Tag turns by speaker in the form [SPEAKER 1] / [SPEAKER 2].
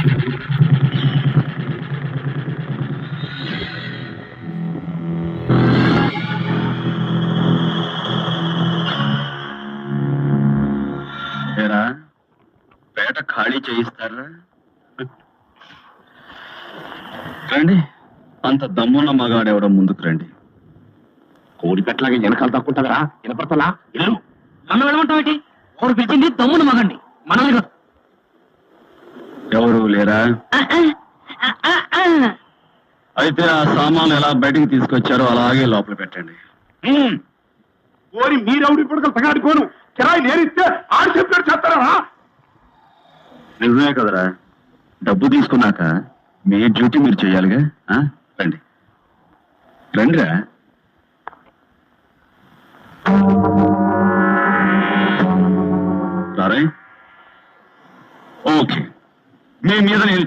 [SPEAKER 1] ఏరా, పేట ఖాళీ చేయిస్తారా? రండి, అంత దమ్మున్న మగాడెవడో ముందుకు రండి.
[SPEAKER 2] కోడి పెట్టలాగా వెనకాల తక్కుంటారా? వినపడతలా? ఇల్లు
[SPEAKER 3] నన్ను వెళ్ళమంటావేంటి? ఎవరు పిలిచింది తమ్ముడు మగండి, మనల్ని కాదు.
[SPEAKER 1] ఎవరు లేరా? అయితే ఆ సామాన్లు ఎలా బయటికి తీసుకొచ్చారో అలాగే లోపల పెట్టండి.
[SPEAKER 2] కోరి మీరెవడి పడగలు తగాడుకోను. కిరాయి నేరిస్తే ఆడు చెప్పాడు చేస్తారా?
[SPEAKER 1] నిజమే కదరా, డబ్బు తీసుకున్నాక మీ డ్యూటీ మీరు చెయ్యాలిగా. రండి రండిరా. రారే, ఓకే, మీ మీద నేను